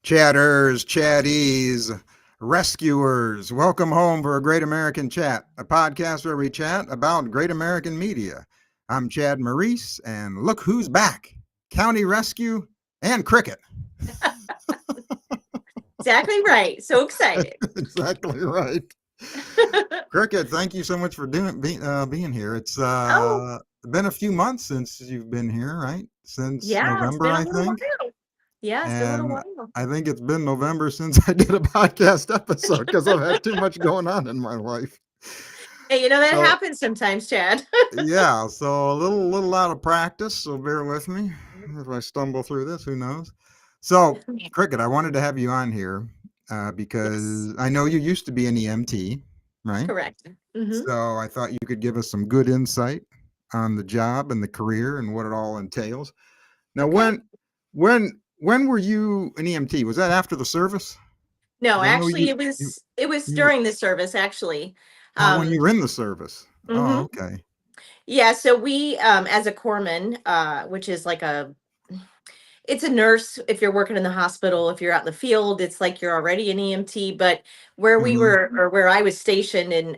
Chatters, chatties, rescuers, welcome home for a Great American Chat, a podcast where we chat about great American media. I'm Chad Maurice, and look who's back County Rescue and Cricket. Exactly right. So excited. Exactly right. Cricket, thank you so much for being here. It's Oh, been a few months since you've been here, right? Since yeah, it's November, been a I little think. while. Yeah, it's been a little And while. I think it's been November since I did a podcast episode because I've had too much going on in my life. Hey, that So happens sometimes, Chad. yeah, so a little out of practice, so bear with me. If I stumble through this, who knows? So, Cricket, I wanted to have you on here Yes, because I know you used to be an EMT, right? correct. Hmm. So I thought you could give us some good insight on the job and the career and what it all entails. Now, Okay. when were you an EMT? Was that after the service? No, Because I know actually, you it you was it was you during the service, actually. when Um, you were in the service. Oh, hmm okay. Yeah, so we, as a corpsman, which is like it's a nurse if you're working in the hospital. If you're out in the field, it's like you're already an EMT. But where we Hmm. were, or where I was stationed in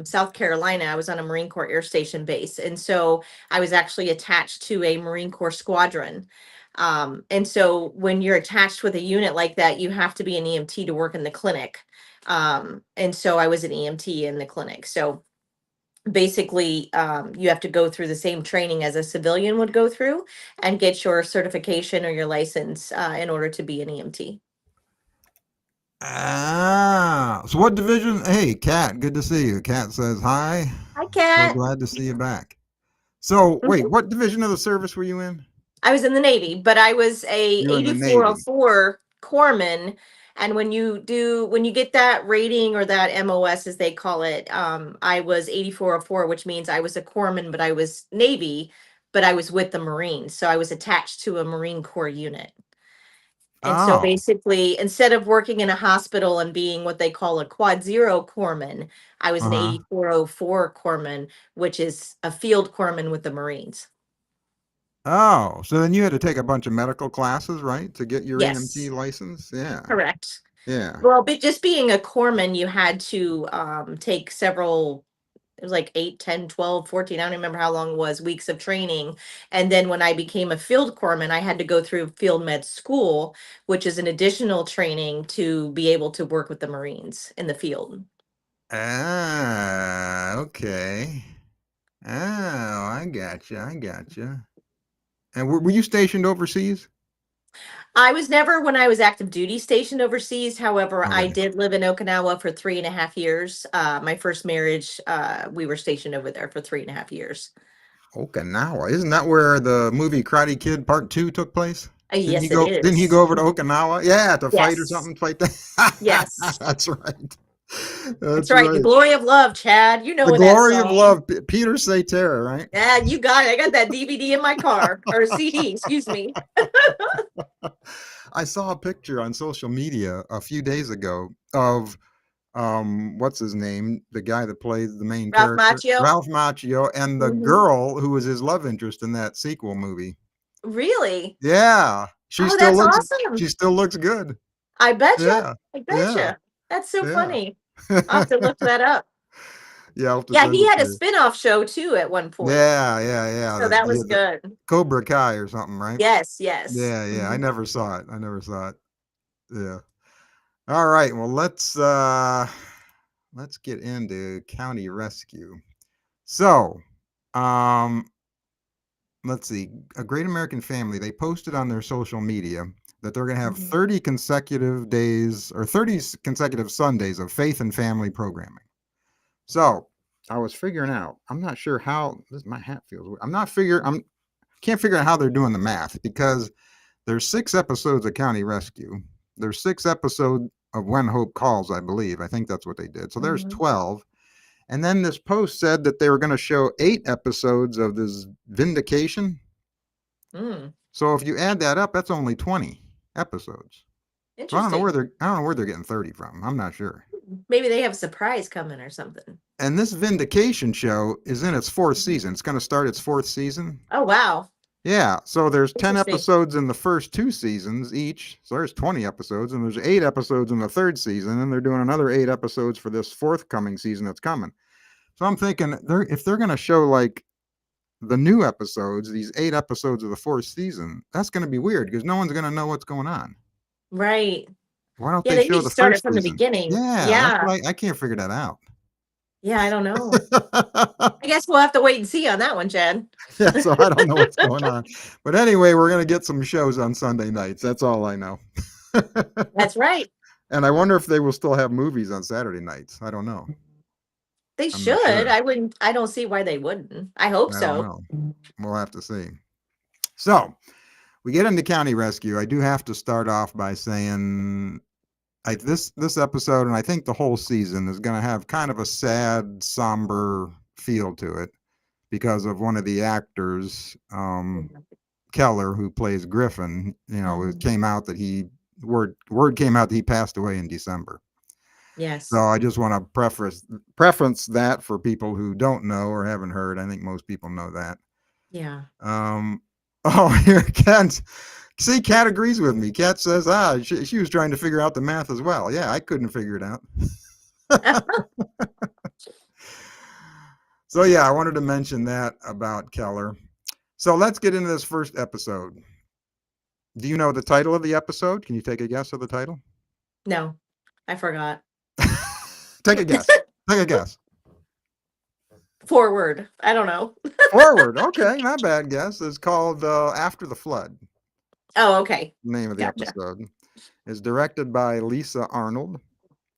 South Carolina, I was on a Marine Corps Air Station base. And so I was actually attached to a Marine Corps squadron. And so when you're attached with a unit like that, you have to be an EMT to work in the clinic. And so I was an EMT in the clinic. So basically you have to go through the same training as a civilian would go through and get your certification or your license in order to be an EMT. Ah, so what division? Hey, Kat, good to see you. Kat says hi. Hi, So Kat. glad to see you back. So wait, Mhm. what division of the service were you in? I was in the Navy, but I was a You were in the Navy. 8404 corpsman. And when you get that rating or that MOS as they call it, I was 8404, which means I was a corpsman, but I was Navy, but I was with the Marines. So I was attached to a Marine Corps unit. And so Oh, basically, instead of working in a hospital and being what they call a quad zero corpsman, I was uh an huh. 8404 corpsman, which is a field corpsman with the Marines. Oh, so then you had to take a bunch of medical classes, right, to get your EMT Yes, license? Yeah, correct. yeah. Well, but just being a corpsman, you had to take several, it was like 8, 10, 12, 14. I don't remember how long it was, weeks of training. And then when I became a field corpsman, I had to go through field med school, which is an additional training to be able to work with the Marines in the field. Ah, okay. Oh, I gotcha. I gotcha. And were you stationed overseas? I was never, when I was active duty, stationed overseas. However, I Okay. did live in Okinawa for 3.5 years. My first marriage, we were stationed over there for 3.5 years. Okinawa. Isn't that where the movie Karate Kid Part 2 took place? Didn't he Yes, it go didn't he is. go over to Okinawa? Yeah, to fight or Yes. something, fight that. Yes. That's right. That's That's right. The right. glory of love, Chad. You The know that glory of song. love, Peter Cetera, right? Yeah, you got it. I got that DVD in my car, or CD, excuse me. I saw a picture on social media a few days ago of what's his name, the guy that plays the main Ralph character, Macchio. Ralph Macchio, and the Hmm. girl who was his love interest in that sequel movie. Really? Yeah, Oh, that's she awesome. still looks good. I betcha. Yeah, I yeah, betcha. That's so yeah. funny. I'll have to look that up. Yeah, I'll have to Yeah, send he it had to a you. spin-off show too at one point. Yeah, yeah, yeah. So that was The good. Cobra Kai or something, right? Yes, yes. Yeah, yeah. I Mhm. never saw it. I never saw it. Yeah. All right. Well, let's get into county rescue. So, um, let's see. A Great American Family, they posted on their social media that they're going to have Mhm. 30 consecutive days or 30 consecutive Sundays of faith and family programming. So, I was figuring out. I'm not sure how my hat feels weird. I'm can't figure out how they're doing the math because there's 6 episodes of County Rescue. There's 6 episodes of When Hope Calls, I believe. I think that's what they did. So there's Mhm. 12. And then this post said that they were going to show 8 episodes of this Vindication. Mm. So if you add that up, that's only 20 episodes. So Interesting. I don't know where they're getting 30 from. I'm not sure. Maybe they have a surprise coming or something. And this Vindication show is in its 4th season. It's going to start its 4th season. Oh, wow. Yeah, so there's 10 Interesting. episodes in the first two seasons each. So there's 20 episodes, and there's 8 episodes in the third season, and they're doing another 8 episodes for this forthcoming season that's coming. So I'm thinking if they're going to show like the new episodes, these 8 episodes of the fourth season, that's going to be weird because no one's going to know what's going on. Right. Why don't Yeah, they they show need to the start it first from the season? beginning. Yeah, that's Yeah. what I can't figure that out. Yeah, I don't know. I guess we'll have to wait and see on that one, Jen. Yeah, so I don't know what's going on. But anyway, we're going to get some shows on Sunday nights. That's all I know. That's right. And I wonder if they will still have movies on Saturday nights. I don't know. They I'm not should. sure. I don't see why they wouldn't. I hope I don't so. know. We'll have to see. So we get into county rescue. I do have to start off by saying this episode, and I think the whole season is going to have kind of a sad, somber feel to it because of one of the actors, Keller, who plays Griffin. It Mhm. came out that word came out that he passed away in December. So Yes. I just want to preference that for people who don't know or haven't heard. I think most people know that. Yeah. Um, oh, here Kat. See, Kat agrees with me. Kat says, she was trying to figure out the math as well. Yeah, I couldn't figure it out. So yeah, I wanted to mention that about Keller. So let's get into this first episode. Do you know the title of the episode? Can you take a guess of the title? No, I forgot. Take a guess. Take a guess. Forward. I don't know. Forward. Okay, not bad guess. It's called After the Flood. Oh, okay. The name of the Gotcha. episode is directed by Lisa Arnold,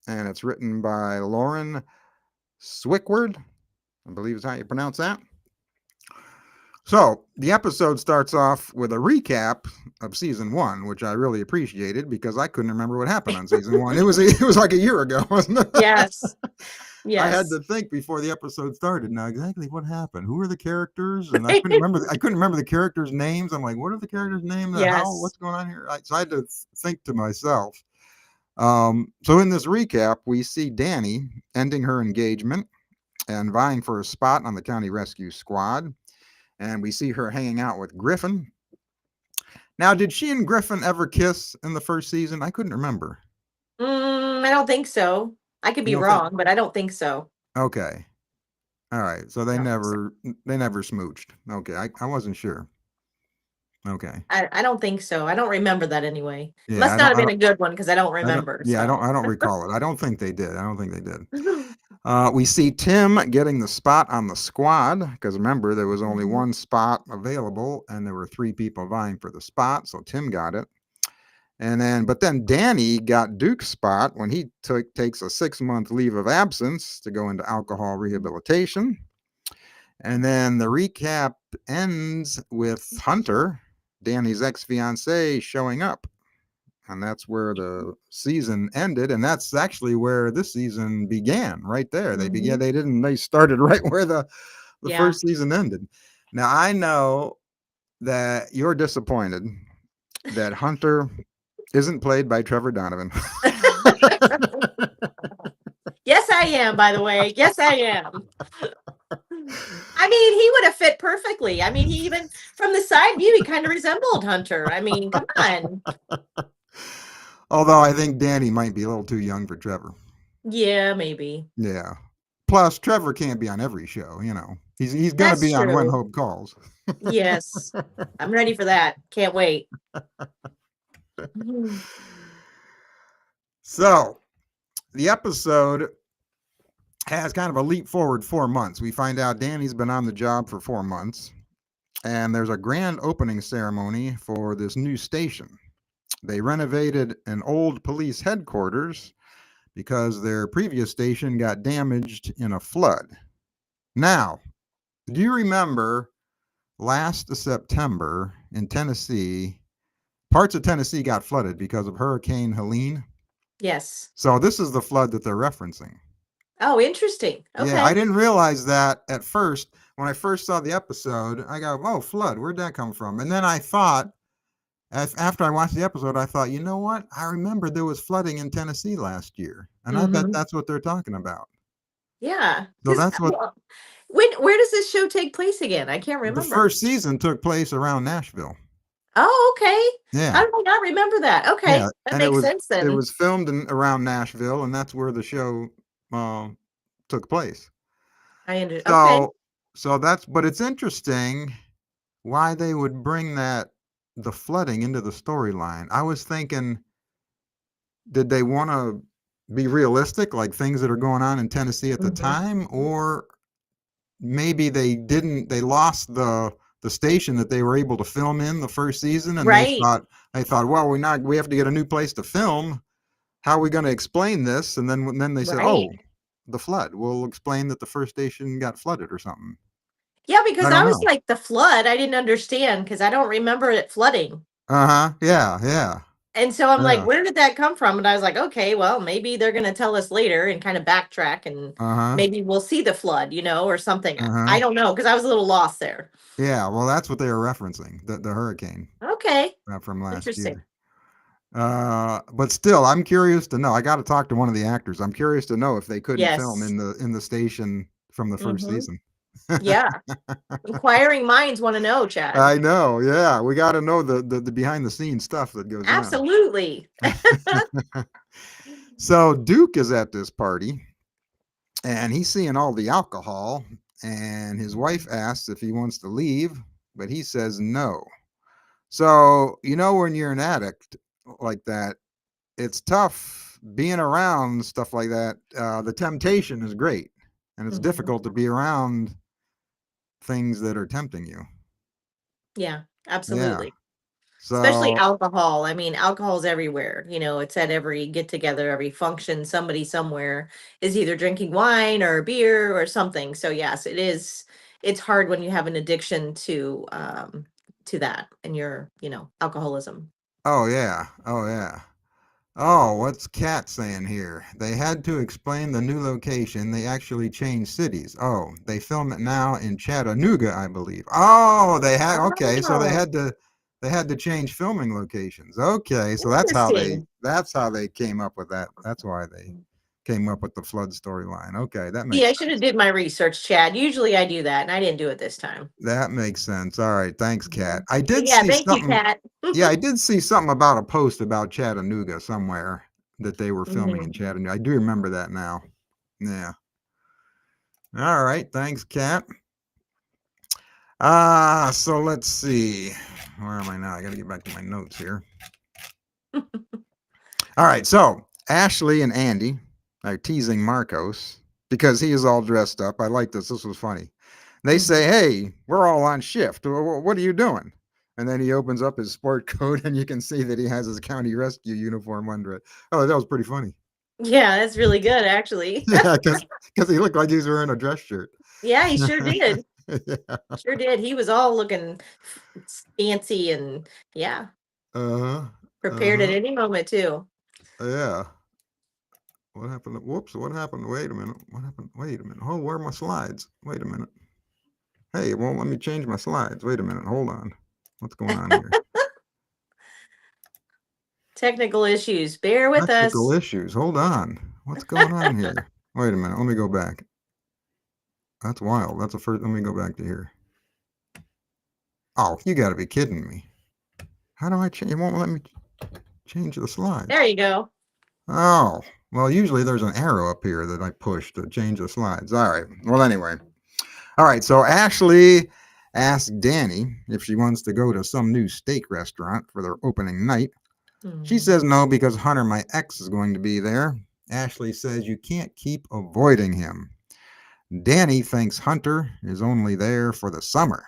and it's written by Lauren Swickward. I believe is how you pronounce that. So the episode starts off with a recap of season one, which I really appreciated because I couldn't remember what happened on season one. It was like a year ago, wasn't it? Yes. I had Yes. to think before the episode started. Now exactly what happened? Who are the characters? And I couldn't remember the characters' names. I'm like, what are the characters' names? How? Yes. What's going on here? So I had to think to myself. So in this recap, we see Danny ending her engagement and vying for a spot on the county rescue squad. And we see her hanging out with Griffin. Now, did she and Griffin ever kiss in the first season? I couldn't remember. I don't think so. I could You be don't think? wrong, but I don't think so. Okay. All right. So I don't think so. they never smooched. Okay. I wasn't sure. Okay. I don't think so. I don't remember that anyway. Yeah, Must not have been a good one because I don't I don't remember. yeah, So I don't recall it. I don't think they did. I don't think they did. We see Tim getting the spot on the squad because remember there was only Mhm. one spot available and there were three people vying for the spot, so Tim got it. But then Danny got Duke's spot when he takes a 6-month leave of absence to go into alcohol rehabilitation. And then the recap ends with Hunter, Danny's ex-fiance, showing up. And that's where the season ended. And that's actually where this season began, right there. Mhm. They started right where the Yeah. first season ended. Now I know that you're disappointed that Hunter isn't played by Trevor Donovan. Yes, I am, by the way. Yes, I am. I mean, he would have fit perfectly. I mean, he even from the side view, he kind of resembled Hunter. I mean, come on. Although I think Danny might be a little too young for Trevor. Yeah, maybe. Yeah. Plus, Trevor can't be on every show. He's going to That's be on When true. Hope Calls. Yes. I'm ready for that. Can't wait. Mhm. So the episode has kind of a leap forward 4 months. We find out Danny's been on the job for 4 months, and there's a grand opening ceremony for this new station. They renovated an old police headquarters because their previous station got damaged in a flood. Now, do you remember last September in Tennessee, parts of Tennessee got flooded because of Hurricane Helene? Yes. So this is the flood that they're referencing. Oh, interesting. Yeah, I Okay. didn't realize that at first. When I first saw the episode, I go, "Oh, flood! Where'd that come from?" And then I thought, after I watched the episode, I thought, you know what? I remember there was flooding in Tennessee last year, and I bet Hmm. that's what they're talking about. Yeah. So Because that's what. Where does this show take place again? I can't The remember. first season took place around Nashville. Oh, okay. How Yeah, did I not remember that? yeah, Okay, that and it makes was sense it then. was filmed around Nashville, and that's where the show uh, took place. Okay. So, so that's but it's interesting why they would bring that the flooding into the storyline. I was thinking, did they want to be realistic, like things that are going on in Tennessee at the Mhm. time, or maybe they didn't? They lost the station that they were able to film in the first season, and Right, they thought, well, we have to get a new place to film. How are we going to explain this? And then they said, right. oh, the flood. We'll explain that the first station got flooded or something. Yeah, I because I don't was know. like, the flood, I didn't understand because I don't remember it flooding. Uh huh. Yeah. Yeah. And so I'm like, Yeah. where did that come from? And I was like, okay, well, maybe they're going to tell us later and kind of backtrack and Uh huh. maybe we'll see the flood, or something. Uh huh. I don't know because I was a little lost there. Yeah. Well, that's what they were referencing, the hurricane Okay, from last interesting. year. But still, I'm curious to know. I got to talk to one of the actors. I'm curious to know if they couldn't film Yes. in the station from the first Hmm. season. Yeah. Inquiring minds want to know, Chad. I know. Yeah, we got to know the behind the scenes stuff that goes on. Absolutely. So Duke is at this party and he's seeing all the alcohol, and his wife asks if he wants to leave, but he says no. So, when you're an addict like that, it's tough being around stuff like that. The temptation is great, and it's Mhm. difficult to be around things that are tempting you. Yeah, Yeah. absolutely. Especially So, alcohol. I mean, alcohol's everywhere. It's at every get together, every function, somebody somewhere is either drinking wine or beer or something. So yes, it's hard when you have an addiction to that and alcoholism. oh yeah, oh yeah. Oh, what's Kat saying here? They had to explain the new location. They actually changed cities. Oh, they film it now in Chattanooga, I believe. Oh, they had okay, so Oh, they had to change filming locations. Okay, so interesting. that's how they came up with that. That's why they came up with the flood storyline. Okay, that See, I makes should have sense. did my research, Chad. Usually I do that, and I didn't do it this time. That makes sense. All right, thanks, Kat. Mhm. I But did yeah, see thank you, something. Kat. Yeah, I did see something about a post about Chattanooga somewhere that they were filming in Mhm. Chattanooga. I do remember that now. Yeah. All right. Thanks, Kat. So let's see. Where am I now? I got to get back to my notes here. All right. So Ashley and Andy are teasing Marcos because he is all dressed up. I like this. This was funny. They say, Mhm. "Hey, we're all on shift. What are you doing?" And then he opens up his sport coat, and you can see that he has his county rescue uniform under it. Oh, that was pretty funny. Yeah, that's really good, actually. Yeah, because he looked like he was wearing a dress shirt. Yeah, he sure did. Yeah. Sure did. He was all looking fancy and yeah, Uh-huh. prepared at Uh-huh. any moment too. Yeah. What happened? Whoops. What happened? Wait a minute. What happened? Wait a minute. Oh, where are my slides? Wait a minute. Hey, it won't let me change my slides. Wait a minute. Hold on. What's going on here? Technical issues. Bear with Technical us. issues. Hold on. What's going on here? Wait a minute. Let me go back. That's wild. That's the first. Let me go back to here. Oh, you got to be kidding me. How do I change? It won't let me change the There slides. you go. Oh, well, usually there's an arrow up here that I push to change the slides. All right. Well, anyway. All right. So Ashley asked Danny if she wants to go to some new steak restaurant for their opening night. She Hmm. says no because Hunter, my ex, is going to be there. Ashley says you can't keep avoiding him. Danny thinks Hunter is only there for the summer,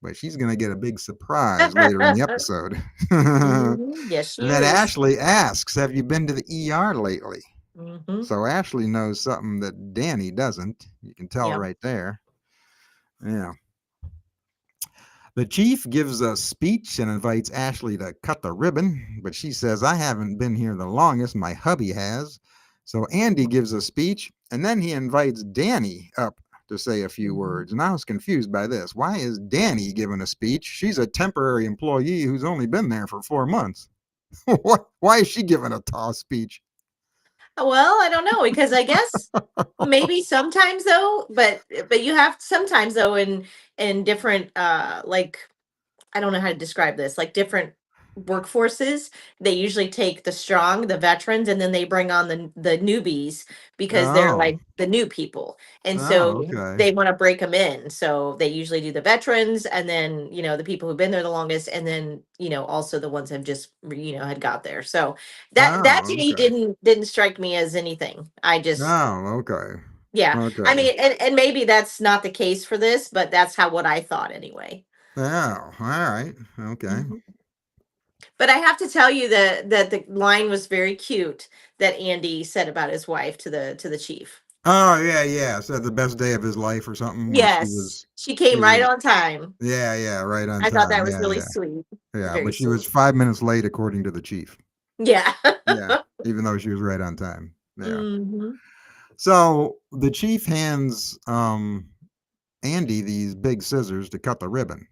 but she's going to get a big surprise later in the episode. And Mhm. Yes, she then is. Ashley asks, have you been to the ER lately? Hmm. So Ashley knows something that Danny doesn't. You can tell Yep. right there. Yeah. The chief gives a speech and invites Ashley to cut the ribbon, but she says, I haven't been here the longest. My hubby has. So Andy gives a speech, and then he invites Danny up to say a few Mhm. words. And I was confused by this. Why is Danny giving a speech? She's a temporary employee who's only been there for 4 months. Why is she giving a tall speech? Well, I don't know because I guess maybe sometimes though, but you have sometimes though in different like I don't know how to describe this, like different workforces, they usually take the strong, the veterans, and then they bring on the newbies because they're Oh, like the new people. And oh, so okay. they want to break them in. So they usually do the veterans and then, the people who've been there the longest and then, also the ones have just, had got there. So that Oh, to me okay. didn't strike me as anything. I just Oh, okay. yeah. I Okay. mean, and maybe that's not the case for this, but that's how what I thought anyway. Oh, all right. Okay. Mhm. But I have to tell you that the line was very cute that Andy said about his wife to the chief. Oh, yeah, yeah. Said the best day of his life or something when Yes, she she came right was, on time. yeah, yeah, right on I thought time. that was Yeah, really yeah, sweet. yeah. Very But she was sweet. 5 minutes late, according to the chief. Yeah. Yeah, even though she was right on time. Yeah. Hmm. So the chief hands Andy these big scissors to cut the ribbon.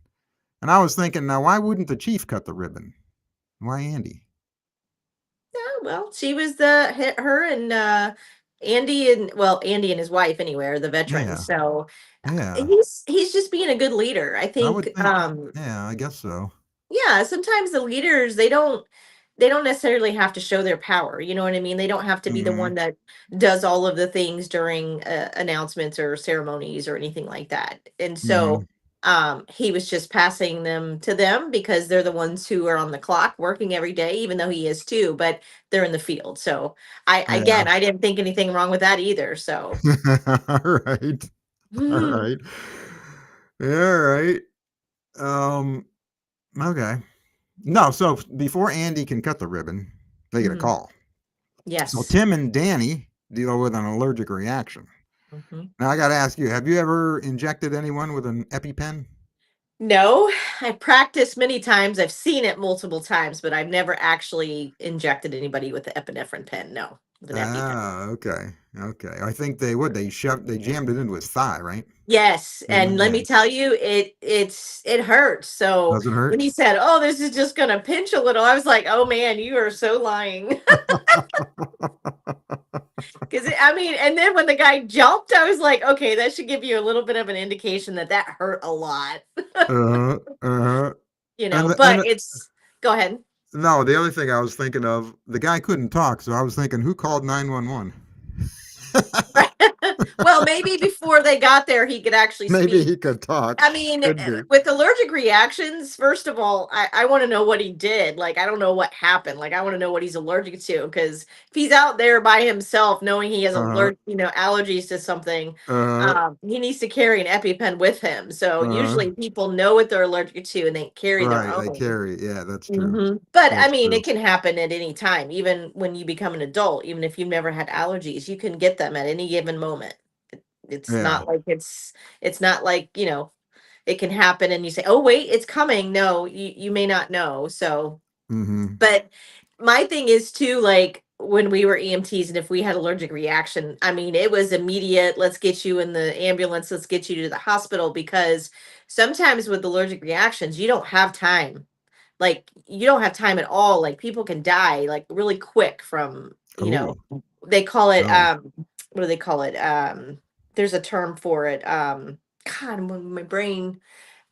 And I was thinking, now why wouldn't the chief cut the ribbon? Why Andy? Yeah, well, she was her and Andy and well, Andy and his wife anyway are the veterans. Yeah, So yeah. he's just being a good leader. I I think would think, yeah, I guess so. yeah, sometimes the leaders they don't necessarily have to show their power. You know what I mean? They don't have to be the Mm-hmm. one that does all of the things during announcements or ceremonies or anything like that. And Mm-hmm. so he was just passing them to them because they're the ones who are on the clock working every day, even though he is too, but they're in the field. So I Yeah. again I didn't think anything wrong with that either. So All right. All right. All right. Um, okay. No, so before Andy can cut the ribbon, they get a Mhm. call. So Yes. Tim and Danny deal with an allergic reaction. Mhm. Now I got to ask you, have you ever injected anyone with an EpiPen? No, I practiced many times. I've seen it multiple times, but I've never actually injected anybody with the epinephrine pen. No, with an EpiPen. Ah, okay. Okay. I think they jammed it into his thigh, right? Yes, Didn't and let they? me Yeah. tell you, it hurts. So Does it when hurt? he said, "Oh, this is just gonna pinch a little," I was like, "Oh man, you are so lying." Because I mean, and then when the guy jumped, I was like, "Okay, that should give you a little bit of an indication that that hurt a lot." Uh-huh. Uh-huh. But it's go ahead. No, the other thing I was thinking of, the guy couldn't talk, so I was thinking, who called 911? Right. Well, maybe before they got there, he could actually Maybe speak. he could talk. I mean, Could be. with allergic reactions, first of all, I want to know what he did. Like, I don't know what happened. Like, I want to know what he's allergic to because if he's out there by himself, knowing he has Uh-huh. allergies to something, Uh-huh. he needs to carry an EpiPen with him. So Uh-huh. usually people know what they're allergic to and they carry their Right, they own. carry. Yeah, that's true. But I That's mean, true. it can happen at any time, even when you become an adult, even if you've never had allergies, you can get them at any given moment. It's Yeah. not like it's not like, it can happen and you say, "Oh, wait, it's coming." No, you may not know. So, Mm-hmm. but my thing is too, like when we were EMTs and if we had allergic reaction, I mean, it was immediate. Let's get you in the ambulance. Let's get you to the hospital because sometimes with allergic reactions, you don't have time like you don't have time at all like people can die like really quick from Oh, they call it really? what do they call it there's a term for it god my brain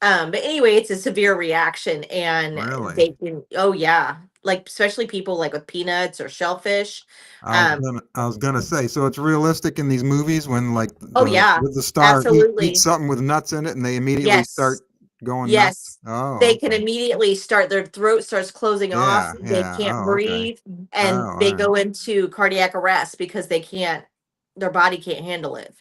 but anyway it's a severe reaction and Really? they can oh yeah like especially people like with peanuts or shellfish um I was gonna say, so it's realistic in these movies when like oh yeah the star eats absolutely something with nuts in it and they immediately yes start going nuts? Yes, Oh, they can okay. immediately start their throat starts closing off, Yeah, they yeah. can't Oh, okay. breathe, Oh, and all they right. go into cardiac arrest because they can't their body can't handle it.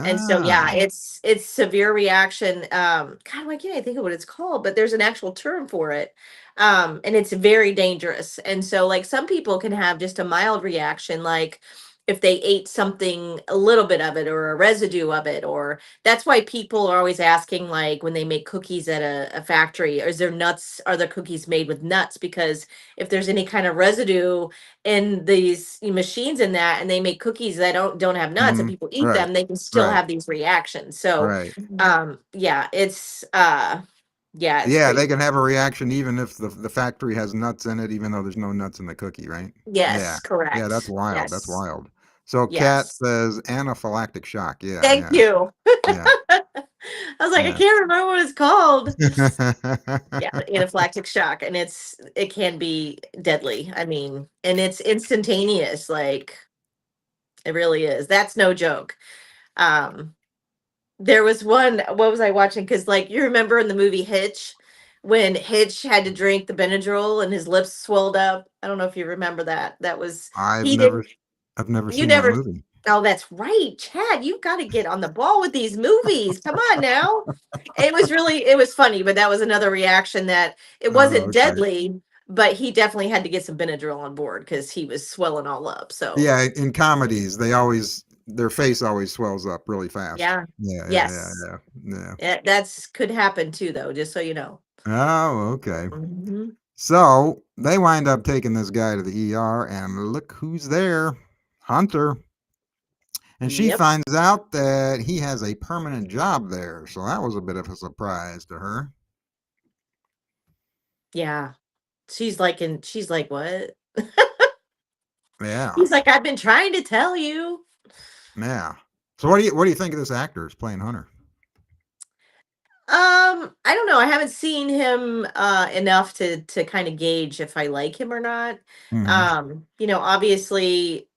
And so yeah, Ah. it's severe reaction. God, why can't I think of what it's called? But there's an actual term for it. And it's very dangerous. And so like some people can have just a mild reaction, like if they ate something, a little bit of it or a residue of it, or that's why people are always asking, like when they make cookies at a factory, is there nuts? Are there cookies made with nuts? Because if there's any kind of residue in these machines in that and they make cookies that don't have nuts and Mhm. people eat Right. them they can still Right. have these reactions so Right. yeah it's Yeah, it's Yeah, crazy. they can have a reaction even if the factory has nuts in it, even though there's no nuts in the cookie, right? Yeah. Yes, Yeah, that's correct. wild. That's Yes. wild. So Kat Yes. says anaphylactic shock. Yeah, Thank yeah, you. yeah, I was like, I yeah. can't remember what it's called. Yeah, anaphylactic shock, and it can be deadly. I mean, and it's instantaneous. Like it really is. That's no joke. Um, there was one. What was I watching? Because like you remember in the movie Hitch, when Hitch had to drink the Benadryl and his lips swelled up. I don't know if you remember that. That was I've he did. never I've never You seen that never. movie. Oh, that's right, Chad. You've got to get on the ball with these movies. Come on now. It was funny, but that was another reaction that it Oh, wasn't okay. deadly, but he definitely had to get some Benadryl on board because he was swelling all up. So, Yeah, in comedies, they always their face always swells up really fast. yeah. Yeah, yeah, yeah, Yes. yeah, yeah. That's could happen too, though, just so you know. Oh, okay. Hmm. So they wind up taking this guy to the ER, and look who's there, Hunter. And she Yep. finds out that he has a permanent job there. So that was a bit of a surprise to her. Yeah. She's like, what? Yeah, He's like, I've been trying to tell you. yeah. So what do you think of this actor who's playing Hunter? I don't know. I haven't seen him enough to kind of gauge if I like him or not. Mm-hmm. Obviously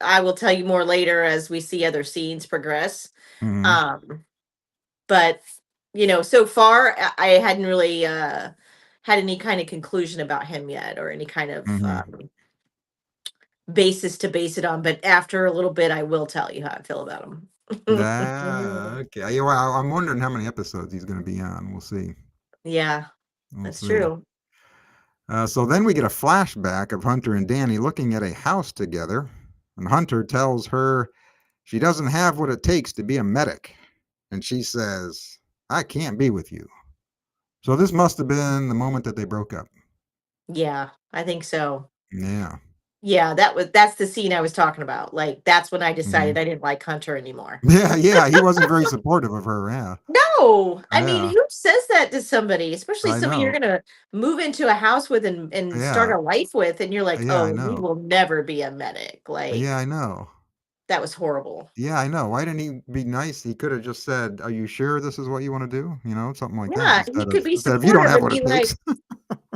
I will tell you more later as we see other scenes progress. Mm-hmm. Um, but so far I hadn't really had any kind of conclusion about him yet or any kind of Mm-hmm. basis to base it on. But after a little bit, I will tell you how I feel about Ah, him. okay. Yeah, well, I'm wondering how many episodes he's going to be on. We'll see. Yeah, We'll that's see. true. So then we get a flashback of Hunter and Danny looking at a house together, and Hunter tells her she doesn't have what it takes to be a medic, and she says, "I can't be with you." So this must have been the moment that they broke up. Yeah, I think so. Yeah. Yeah, that's the scene I was talking about. Like that's when I Hmm. decided I didn't like Hunter anymore. Yeah, yeah. He wasn't very supportive of her. Yeah. No, I mean, Yeah. who says that to somebody, especially I somebody you're know. gonna move into a house with and start Yeah. a life with, and you're like, Yeah, I oh, he know. will never be a medic. Yeah, Like I know. that was horrible. Yeah, I know. Why didn't he be nice? He could have just said, "Are you sure this is what you want to do?" You know, something like that. Yeah, he could be Instead of "You don't supportive have and what be it like, takes."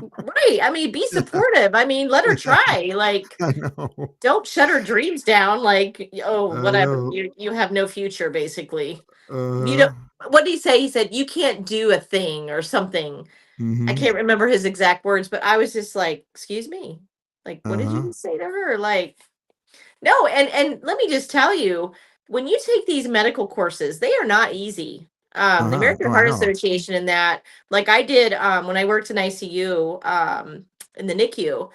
right. I mean, be supportive. I mean, let her Yeah, try. Like, I know. don't shut her dreams down. Like, oh, I whatever. know. You have no future, basically. You know Uh-huh. what did he say? He said, you can't do a thing or something. I Mhm. can't remember his exact words, but I was just like, excuse me. Like, what did Uh-huh. you say to her? Like, no, and let me just tell you, when you take these medical courses, they are not easy. The Uh-huh. American Oh, I Heart know. Association in that, like I did when I worked in ICU, in the NICU,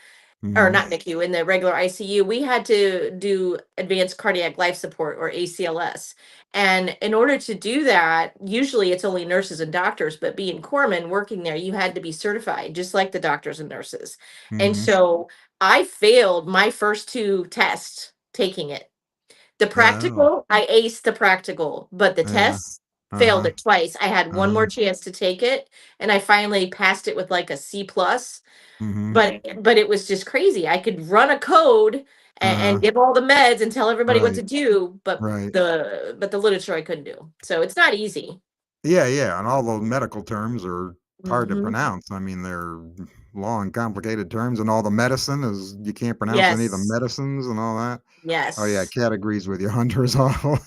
or Mhm. not NICU, in the regular ICU, we had to do advanced cardiac life support or ACLS. And in order to do that, usually it's only nurses and doctors, but being corpsman working there, you had to be certified, just like the doctors and nurses. And Mhm. so I failed my first two tests taking it. The Oh. practical, I aced the practical, but the Yeah. tests failed Uh-huh. it twice. I had one Uh-huh. more chance to take it, and I finally passed it with like a C plus, Mhm. but it was just crazy. I could run a code and Uh-huh. give all the meds and tell everybody what Right. to do, but Right. the literature I couldn't do. So it's not easy. Yeah, yeah, and all those medical terms are hard to Hmm. pronounce. I mean, they're long, complicated terms, and all the medicine is you can't pronounce any of the Yes. medicines and all that. Oh yeah, Yes. cat agrees with you. Hunter is awful.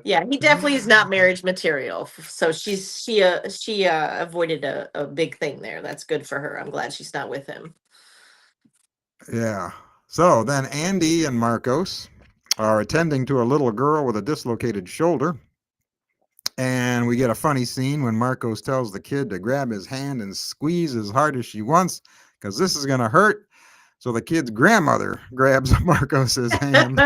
Yeah, he definitely is not marriage material. So she avoided a big thing there. That's good for her. I'm glad she's not with him. Yeah. So then Andy and Marcos are attending to a little girl with a dislocated shoulder. And we get a funny scene when Marcos tells the kid to grab his hand and squeeze as hard as she wants because this is going to hurt. So the kid's grandmother grabs Marcos's hand.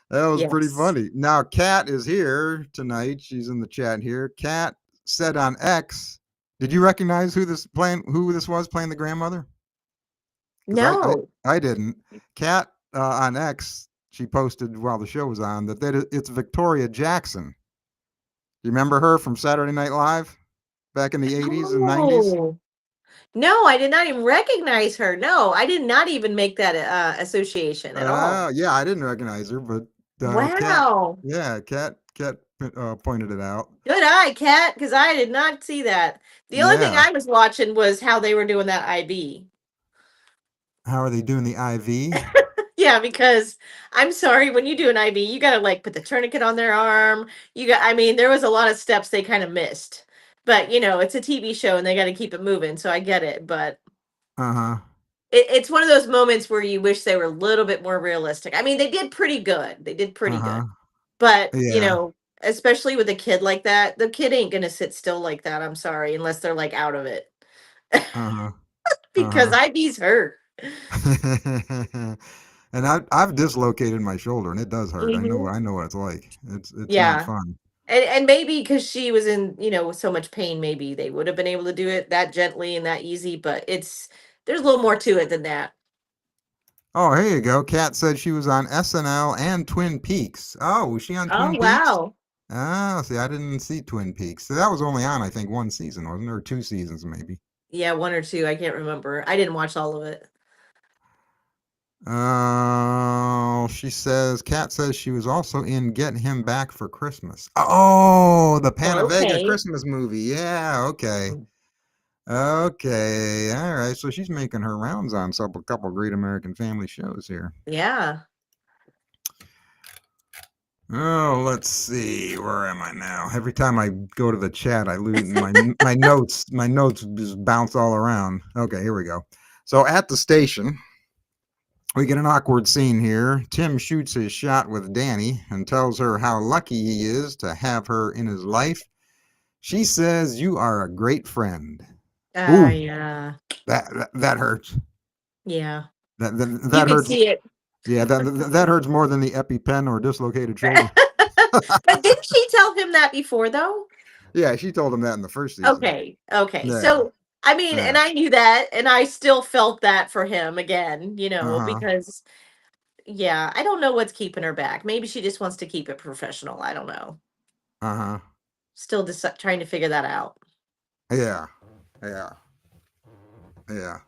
That was pretty Yes. funny. Now, Kat is here tonight. She's in the chat here. Kat said on X, did you recognize who this was playing the grandmother? Because No. I didn't. Kat on X, she posted while the show was on that it's Victoria Jackson You remember her from Saturday Night Live back in the 80s and 90s? Oh, no, I did not even recognize her. No, I did not even make that association at all. Yeah, I didn't recognize her, but Kat, Wow. yeah, Kat pointed it out. Good eye, Kat, because I did not see that. The only thing Yeah. I was watching was how they were doing that IB. How are they doing the IV? Yeah, because I'm sorry, when you do an IV, you gotta like put the tourniquet on their arm. I mean, there was a lot of steps they kind of missed. But it's a TV show and they got to keep it moving, so I get it. But Uh-huh. it's one of those moments where you wish they were a little bit more realistic. I mean, they did pretty good. They did pretty good. Uh-huh. But, Yeah. especially with a kid like that, the kid ain't gonna sit still like that. I'm sorry, unless they're like out of it. Uh-huh. Because Uh-huh. IVs hurt. And I've dislocated my shoulder and it does hurt. Hmm. I know what it's like. It's not Yeah. fun. And maybe because she was in, so much pain, maybe they would have been able to do it that gently and that easy, but there's a little more to it than that. Oh, here you go. Kat said she was on SNL and Twin Peaks. Oh, was she on Oh, Twin Peaks? wow. Oh, see, I didn't see Twin Peaks. So that was only on, I think, one season, wasn't there? Or two seasons, maybe. Yeah, one or two. I can't remember. I didn't watch all of it. She says, Kat says she was also in Get Him Back for Christmas. Oh, the Well, Panavega okay. Christmas movie. Yeah, okay. Okay. All right. So she's making her rounds on a couple Great American Family shows here. Yeah. Oh, let's see. Where am I now? Every time I go to the chat, I lose my notes. My notes just bounce all around. Okay, here we go. So at the station, we get an awkward scene here. Tim shoots his shot with Danny and tells her how lucky he is to have her in his life. She says, "You are a great friend." Ooh, Yeah. that hurts. Yeah. You That could hurts. see it. Yeah, that hurts more than the EpiPen or dislocated shoulder. But didn't she tell him that before, though? Yeah, she told him that in the first season. Okay. Okay. Yeah, So, I mean, yeah. and I knew that, and I still felt that for him again, Uh-huh. because, yeah, I don't know what's keeping her back. Maybe she just wants to keep it professional. I don't know. Uh-huh. Still just trying to figure that out. Yeah. Yeah. Yeah.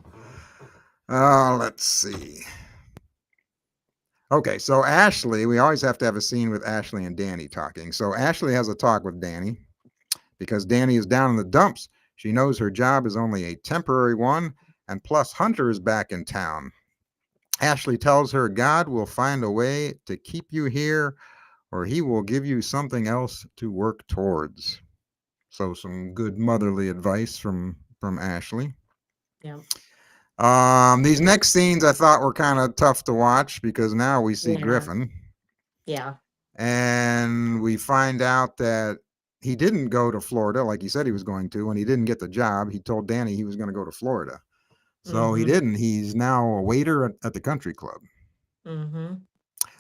Let's see. Okay, so Ashley, we always have to have a scene with Ashley and Danny talking. So Ashley has a talk with Danny because Danny is down in the dumps. She knows her job is only a temporary one, and plus Hunter is back in town. Ashley tells her God will find a way to keep you here, or he will give you something else to work towards. So some good motherly advice from Ashley. Yeah. These next scenes I thought were kind of tough to watch because now we see Yeah. Griffin Yeah. and we find out that he didn't go to Florida like he said he was going to. When he didn't get the job, he told Danny he was going to go to Florida. So he Mm-hmm. didn't. He's now a waiter at the country club. Mm-hmm.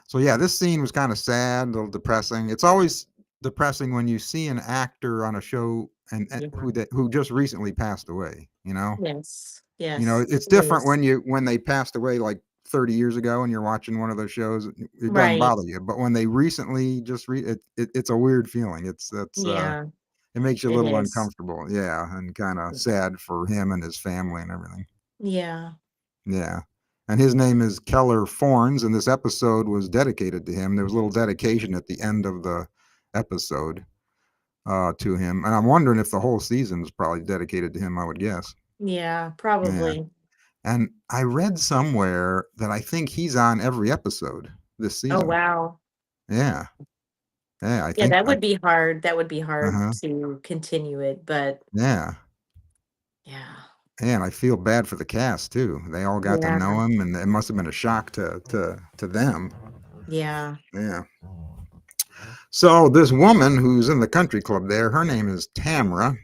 So yeah, this scene was kind of sad, a little depressing. It's always depressing when you see an actor on a show and Yeah. who just recently passed away. Yes. You know, Yes. it's It different is. when they passed away like 30 years ago and you're watching one of those shows, it doesn't Right. bother you. But when they recently it's a weird feeling. Yeah. It makes you a It little is. uncomfortable. Yeah, and kind of sad for him and his family and everything. Yeah. Yeah. And his name is Keller Forns, and this episode was dedicated to him. There was a little dedication at the end of the episode to him. And I'm wondering if the whole season is probably dedicated to him, I would guess. Yeah. Yeah. Probably. And I read somewhere that I think he's on every episode this Oh, season. wow. Yeah. Yeah, I Yeah, think that would be hard. That would be hard uh-huh. to continue it, but Yeah. yeah. And I feel bad for the cast too. They all got to Yeah. know him and it must have been a shock to them. Yeah. Yeah. So this woman who's in the country club there, her name is Tamra,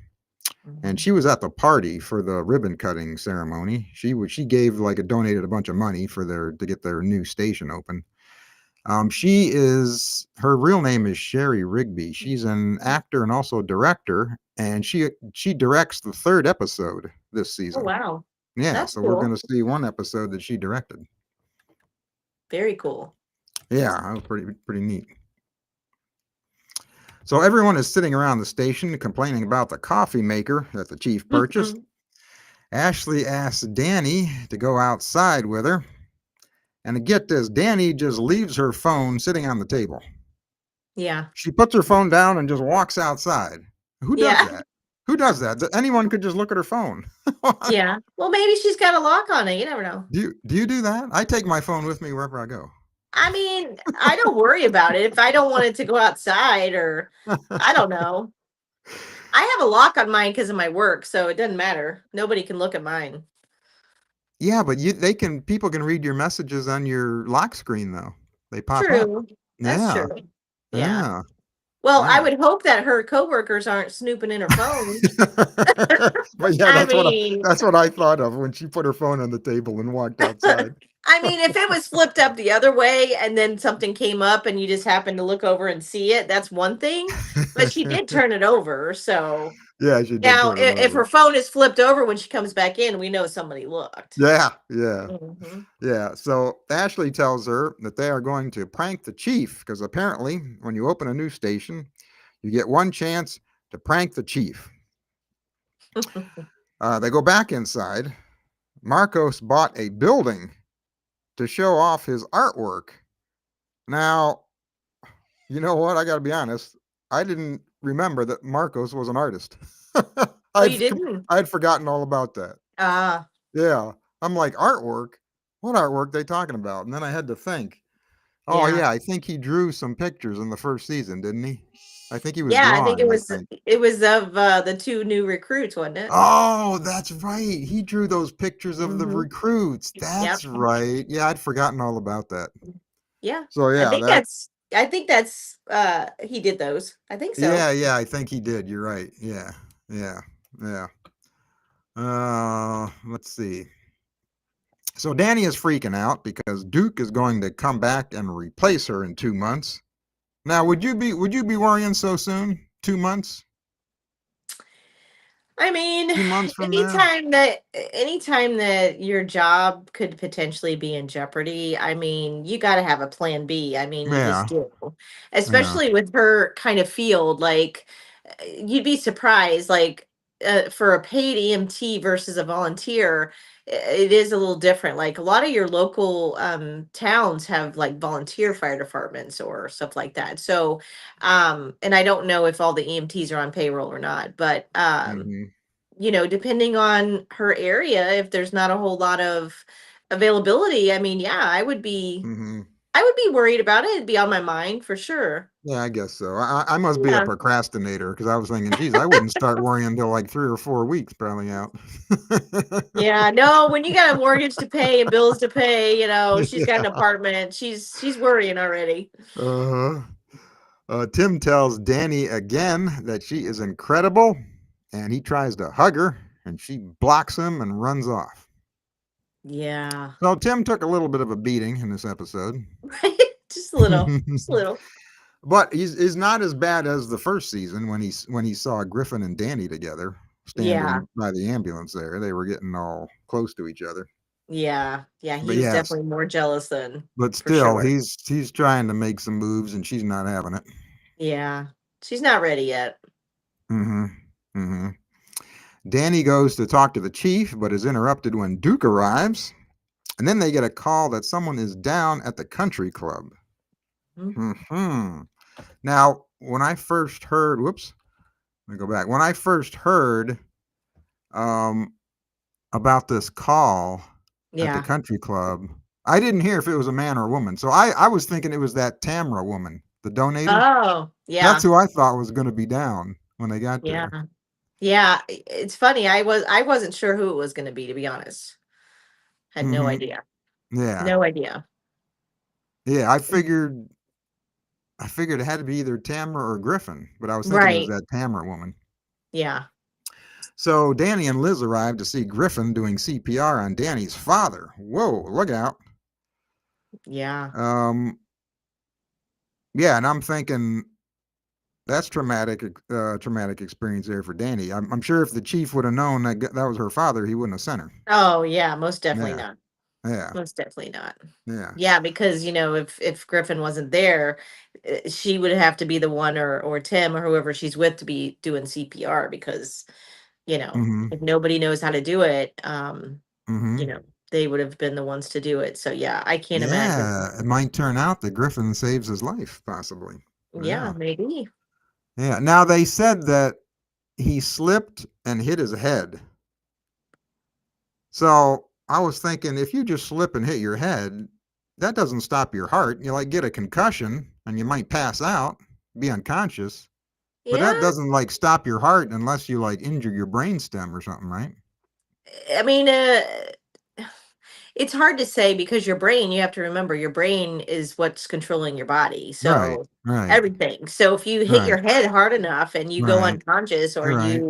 and Mhm. she was at the party for the ribbon cutting ceremony. She gave like a donated a bunch of money for their to get their new station open. She is her real name is Sherry Rigby. She's an actor and also director, and she directs the third episode this Oh, season. wow. Yeah, That's so we're cool. gonna see one episode that she directed. Very cool. Yeah, that was pretty neat. So everyone is sitting around the station complaining about the coffee maker that the chief purchased. Ashley asks Danny to go outside with her. And to get this, Danny just leaves her phone sitting on the table. Yeah. She puts her phone down and just walks outside. Who does Yeah. that? Who does that? Anyone could just look at her phone. Yeah. Well, maybe she's got a lock on it. You never know. Do you do that? I take my phone with me wherever I go. I mean, I don't worry about it if I don't want it to go outside or I don't know. I have a lock on mine because of my work, so it doesn't matter. Nobody can look at mine. Yeah, but people can read your messages on your lock screen though. They pop up. True. That's Yeah. true. Yeah. Yeah. Well, I Yeah. would hope that her coworkers aren't snooping in her phone. But yeah, I mean, that's what I thought of when she put her phone on the table and walked outside. I mean, if it was flipped up the other way and then something came up and you just happened to look over and see it, that's one thing. But she did turn it over. So Yeah, she did now turn it if over. her phone is flipped over when she comes back in, we know somebody looked. Yeah, yeah, Hmm. yeah. So Ashley tells her that they are going to prank the chief because apparently, when you open a new station, you get one chance to prank the chief. They go back inside. Marcos bought a building to show off his artwork. Now, you know what? I got to be honest. I didn't remember that Marcos was an artist. Oh, you I'd didn't? I'd forgotten all about that. Ah, Yeah, I'm like artwork. What artwork they talking about? And then I had to think. Oh yeah. yeah, I think he drew some pictures in the first season, didn't he? I think he was Yeah, I think drawing. I think. it was of the two new recruits, wasn't it? Oh, that's right. He drew those pictures of the Hmm. recruits. Yep. That's right. Yeah, I'd forgotten all about that. Yeah. So I yeah, think that that's he did those. I think so. yeah, I think he did. You're right. Yeah. Yeah. Yeah. Let's see. So Danny is freaking out because Duke is going to come back and replace her in 2 months. Now, would you be worrying so soon? 2 months? I mean, 2 months from now? anytime that your job could potentially be in jeopardy, I mean, you got to have a plan B. I mean, you just Yeah. do. Yeah. Especially with her kind of field, like you'd be surprised like for a paid EMT versus a volunteer, it is a little different. Like a lot of your local towns have like volunteer fire departments or stuff like that. So and I don't know if all the EMTs are on payroll or not, but Hmm. depending on her area, if there's not a whole lot of availability, I mean, yeah, Hmm. I would be worried about it. It'd be on my mind for sure. Yeah, I guess so. I must be a Yeah. procrastinator because I was thinking, geez, I wouldn't start worrying until like 3 or 4 weeks probably out. Yeah, no, when you got a mortgage to pay and bills to pay, she's got an Yeah. apartment. She's worrying already. Uh-huh. Tim tells Danny again that she is incredible, and he tries to hug her, and she blocks him and runs off. Yeah. So Tim took a little bit of a beating in this episode. Right? Just a little. Just a little. But he's not as bad as the first season when he saw Griffin and Danny together Yeah. standing by the ambulance there. They were getting all close to each other. Yeah. Yeah, But he was yes, definitely more jealous than but for still, sure. he's trying to make some moves, and she's not having it. Yeah. She's not ready yet. Mm-hmm. Mm-hmm. Danny goes to talk to the chief, but is interrupted when Duke arrives, and then they get a call that someone is down at the country club. Mhm. Hmm. Now, when I first heard, whoops, let me go back. When I first heard um, about this call at the Yeah. country club, I didn't hear if it was a man or a woman. So I was thinking it was that Tamra woman, the donator. Oh, That's yeah. who I thought was going to be down when they got Yeah. there. Yeah. It's funny. I wasn't sure who it was going to be, to be honest. Had no Hmm. idea. Yeah, No idea. yeah. I figured it had to be either Tamra or Griffin, but I was thinking it was Right. that Tamra woman. Yeah. So Danny and Liz arrived to see Griffin doing CPR on Danny's father. Whoa, look out. Yeah. Um, yeah, and I'm thinking that's traumatic experience there for Danny. I'm sure if the chief would have known that was her father, he wouldn't have sent her. Oh, yeah, most definitely Yeah, not. yeah, Most definitely not. yeah. Yeah, because if Griffin wasn't there, she would have to be the one, or Tim or whoever she's with, to be doing CPR, because, Mhm. if nobody knows how to do it, you Mhm. know, they would have been the ones to do it. So yeah, I can't imagine. Yeah, it might turn out that Griffin saves his life, possibly. Yeah, Yeah. maybe. Yeah. Now they said that he slipped and hit his head. So I was thinking, if you just slip and hit your head, that doesn't stop your heart. You like get a concussion and you might pass out, be unconscious, but Yeah, that doesn't like stop your heart unless you like injure your brainstem or something, right? I mean, it's hard to say, because your brain, you have to remember, your brain is what's controlling your body. Right. So Right. everything. So if you hit Right. your head hard enough and you go Right. unconscious, or Right.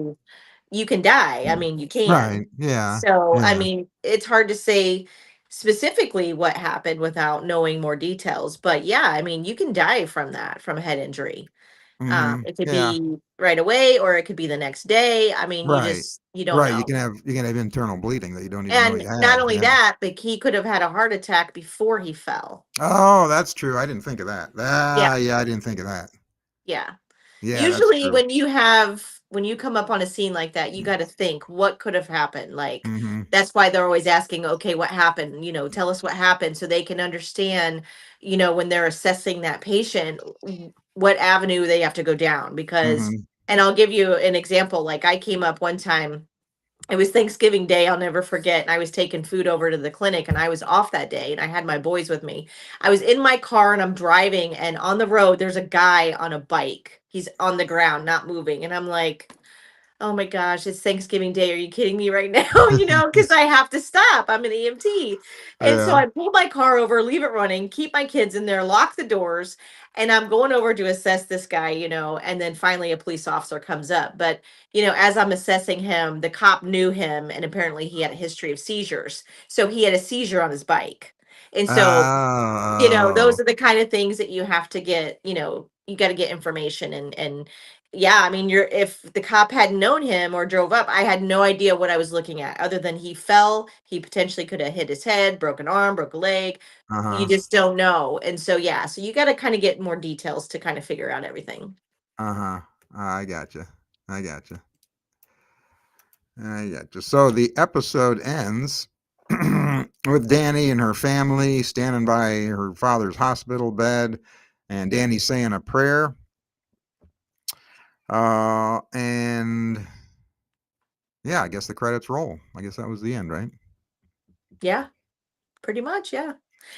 you can die. I mean, you Right. can. Yeah. So, I Yeah. mean, it's hard to say specifically what happened without knowing more details. But yeah, I mean, you can die from that, from a head injury. Mhm. It could Yeah. be right away, or it could be the next day. I mean, Right. you don't Right. know. You can have internal bleeding that you don't even know And you not have. only Yeah. that, but he could have had a heart attack before he fell. Oh, that's true. I didn't think of that. Yeah, Ah, yeah, I didn't think of that. yeah. Yeah, that's Usually true. when you come up on a scene like that, you got to think what could have happened. Like, Mhm. that's why they're always asking, okay, what happened? Tell us what happened, so they can understand, when they're assessing that patient, what avenue they have to go down. Because, Mhm. and I'll give you an example. Like, I came up one time, it was Thanksgiving Day, I'll never forget. And I was taking food over to the clinic, and I was off that day, and I had my boys with me. I was in my car and I'm driving, and on the road there's a guy on a bike. He's on the ground, not moving. And I'm like, oh my gosh, it's Thanksgiving Day. Are you kidding me right now? Because I have to stop. I'm an EMT. And so Yeah. I pull my car over, leave it running, keep my kids in there, lock the doors, and I'm going over to assess this guy, and then finally a police officer comes up. But, as I'm assessing him, the cop knew him, and apparently he had a history of seizures. So he had a seizure on his bike. And so, Oh. those are the kind of things that you have to get, you got to get information. And yeah, I mean, if the cop hadn't known him or drove up, I had no idea what I was looking at, other than he fell. He potentially could have hit his head, broke an arm, broke a leg. You Uh-huh. just don't know. And so, yeah, so you got to kind of get more details to kind of figure out everything. Uh-huh. I gotcha. I gotcha. I gotcha. So the episode ends with Danny and her family standing by her father's hospital bed, and Danny saying a prayer. And yeah, I guess the credits roll. I guess that was the end, right? Yeah, pretty much. Yeah.